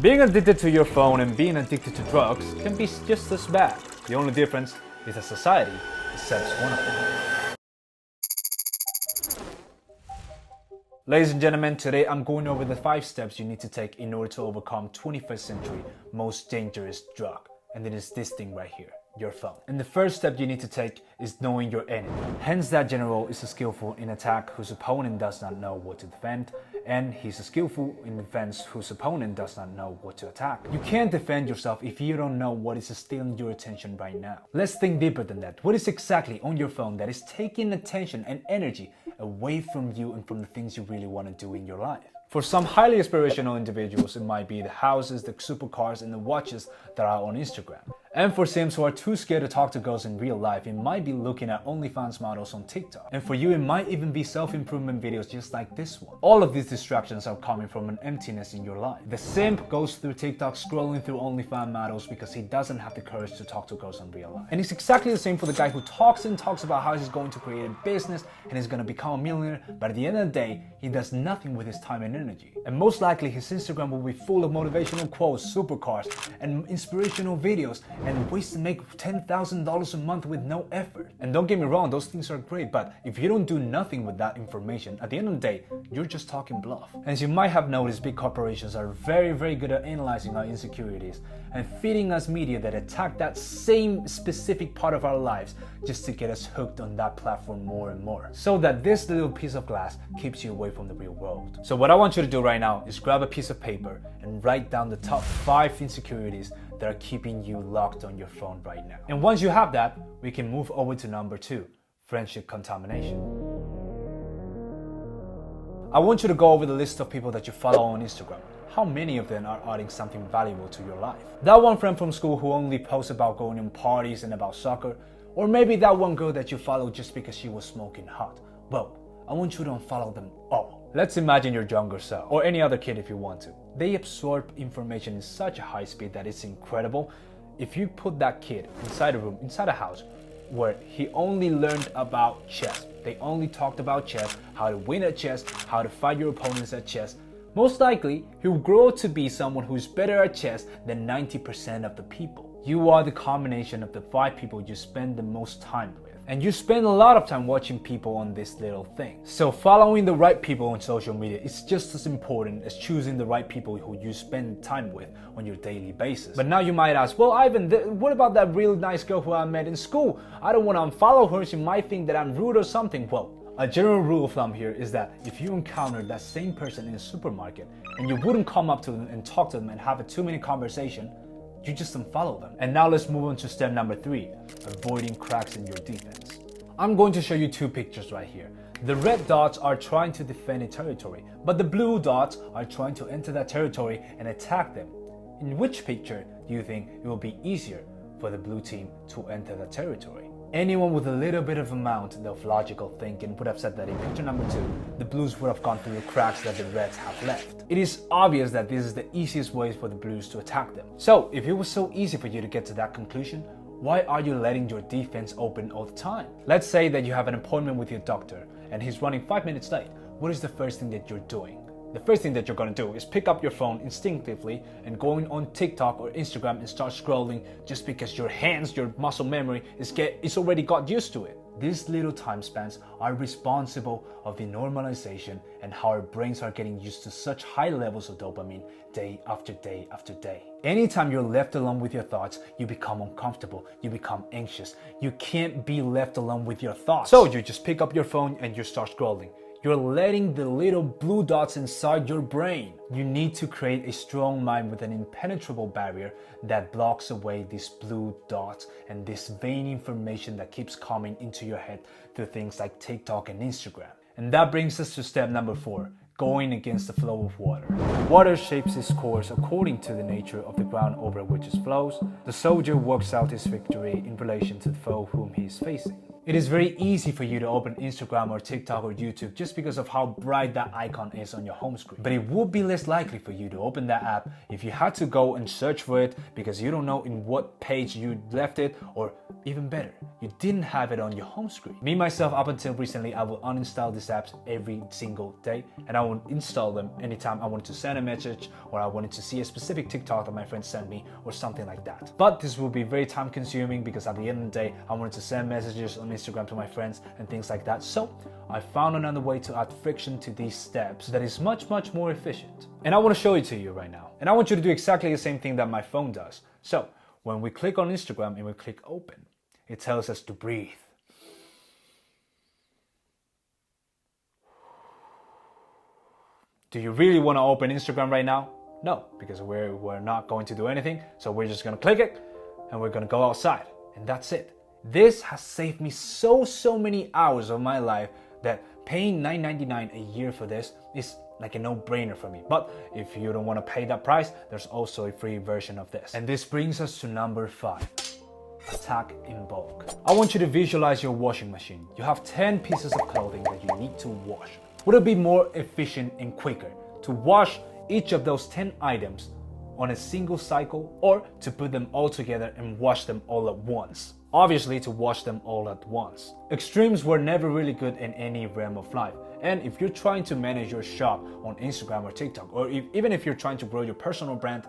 Being addicted to your phone and being addicted to drugs can be just as bad. The only difference is that society accepts one of them. Ladies and gentlemen, today I'm going over the 5 steps you need to take in order to overcome 21st century most dangerous drug. And it is this thing right here, your phone. And the first step you need to take is knowing your enemy. Hence that general is a skillful in attack whose opponent does not know what to defend, and he's a skillful in defense whose opponent does not know what to attack. You can't defend yourself if you don't know what is stealing your attention right now. Let's think deeper than that. What is exactly on your phone that is taking attention and energy away from you and from the things you really want to do in your life? For some highly aspirational individuals, it might be the houses, the supercars, and the watches that are on Instagram. And for Sims who are too scared to talk to girls in real life, it might be looking at OnlyFans models on TikTok. And for you, it might even be self-improvement videos just like this one. All of these distractions are coming from an emptiness in your life. The simp goes through TikTok scrolling through OnlyFans models because he doesn't have the courage to talk to girls in real life. And it's exactly the same for the guy who talks and talks about how he's going to create a business and he's going to become a millionaire, but at the end of the day, he does nothing with his time and energy. And most likely, his Instagram will be full of motivational quotes, supercars, and inspirational videos, and ways to make $10,000 a month with no effort. And don't get me wrong, those things are great, but if you don't do nothing with that information, at the end of the day, you're just talking bluff. As you might have noticed, big corporations are very good at analyzing our insecurities and feeding us media that attack that same specific part of our lives just to get us hooked on that platform more and more, so that this little piece of glass keeps you away from the real world. So what I want you to do right now is grab a piece of paper and write down the top 5 insecurities that are keeping you locked on your phone right now. And once you have that, we can move over to number 2, friendship contamination. I want you to go over the list of people that you follow on Instagram. How many of them are adding something valuable to your life? That one friend from school who only posts about going on parties and about soccer, or maybe that one girl that you follow just because she was smoking hot. Well, I want you to unfollow them all. Let's imagine your younger self, or any other kid if you want to. They absorb information in such a high speed that it's incredible. If you put that kid inside a room, inside a house, where he only learned about chess, they only talked about chess, how to win at chess, how to fight your opponents at chess, most likely he will grow to be someone who's better at chess than 90% of the people. You are the combination of the 5 people you spend the most time with. And you spend a lot of time watching people on this little thing. So following the right people on social media is just as important as choosing the right people who you spend time with on your daily basis. But now you might ask, well, Ivan, what about that real nice girl who I met in school? I don't want to unfollow her, she might think that I'm rude or something. Well, a general rule of thumb here is that if you encounter that same person in a supermarket and you wouldn't come up to them and talk to them and have a 2-minute conversation, you just unfollow them. And now let's move on to step number 3, avoiding cracks in your defense. I'm going to show you 2 pictures right here. The red dots are trying to defend a territory, but the blue dots are trying to enter that territory and attack them. In which picture do you think it will be easier for the blue team to enter the territory? Anyone with a little bit of amount of logical thinking would have said that in picture number 2, the blues would have gone through the cracks that the reds have left. It is obvious that this is the easiest way for the blues to attack them. So if it was so easy for you to get to that conclusion, why are you letting your defense open all the time? Let's say that you have an appointment with your doctor and he's running 5 minutes late. What is the first thing that you're doing? The first thing that you're going to do is pick up your phone instinctively and going on TikTok or Instagram and start scrolling just because your hands, your muscle memory is already got used to it. These little time spans are responsible of the normalization and how our brains are getting used to such high levels of dopamine day after day after day. Anytime you're left alone with your thoughts, you become uncomfortable, you become anxious. You can't be left alone with your thoughts. So you just pick up your phone and you start scrolling. You're letting the little blue dots inside your brain. You need to create a strong mind with an impenetrable barrier that blocks away these blue dots and this vain information that keeps coming into your head through things like TikTok and Instagram. And that brings us to step number 4, going against the flow of water. Water shapes its course according to the nature of the ground over which it flows. The soldier works out his victory in relation to the foe whom he is facing. It is very easy for you to open Instagram or TikTok or YouTube just because of how bright that icon is on your home screen. But it would be less likely for you to open that app if you had to go and search for it because you don't know in what page you left it, or even better, you didn't have it on your home screen. Me myself, up until recently, I will uninstall these apps every single day, and I will install them anytime I wanted to send a message or I wanted to see a specific TikTok that my friend sent me or something like that. But this will be very time consuming because at the end of the day, I wanted to send messages on Instagram to my friends and things like that. So I found another way to add friction to these steps that is much more efficient. And I want to show it to you right now. And I want you to do exactly the same thing that my phone does. So when we click on Instagram and we click open, it tells us to breathe. Do you really want to open Instagram right now? No, because we're not going to do anything. So we're just going to click it and we're going to go outside, and that's it. This has saved me so many hours of my life that paying $9.99 a year for this is like a no-brainer for me. But if you don't want to pay that price, there's also a free version of this. And this brings us to number 5. Attack in bulk. I want you to visualize your washing machine. You have 10 pieces of clothing that you need to wash. Would it be more efficient and quicker to wash each of those 10 items on a single cycle, or to put them all together and wash them all at once? Obviously, to wash them all at once. Extremes were never really good in any realm of life. And if you're trying to manage your shop on Instagram or TikTok, or even if you're trying to grow your personal brand,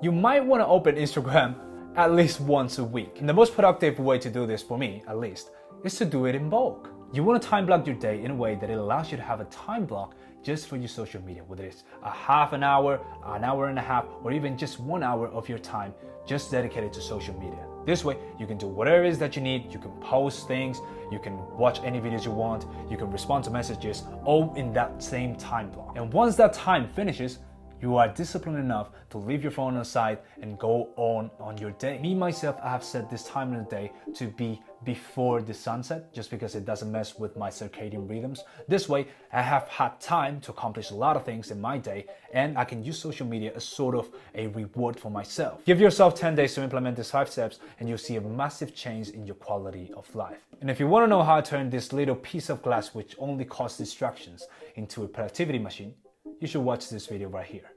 you might want to open Instagram at least once a week. And the most productive way to do this, for me at least, is to do it in bulk. You want to time block your day in a way that it allows you to have a time block just for your social media, whether it's a half an hour and a half, or even just 1 hour of your time just dedicated to social media. This way, you can do whatever it is that you need. You can post things, you can watch any videos you want, you can respond to messages, all in that same time block. And once that time finishes, you are disciplined enough to leave your phone aside and go on your day. Me, myself, I have set this time in the day to be before the sunset, just because it doesn't mess with my circadian rhythms. This way, I have had time to accomplish a lot of things in my day, and I can use social media as sort of a reward for myself. Give yourself 10 days to implement these 5 steps, and you'll see a massive change in your quality of life. And if you want to know how to turn this little piece of glass, which only causes distractions, into a productivity machine, you should watch this video right here.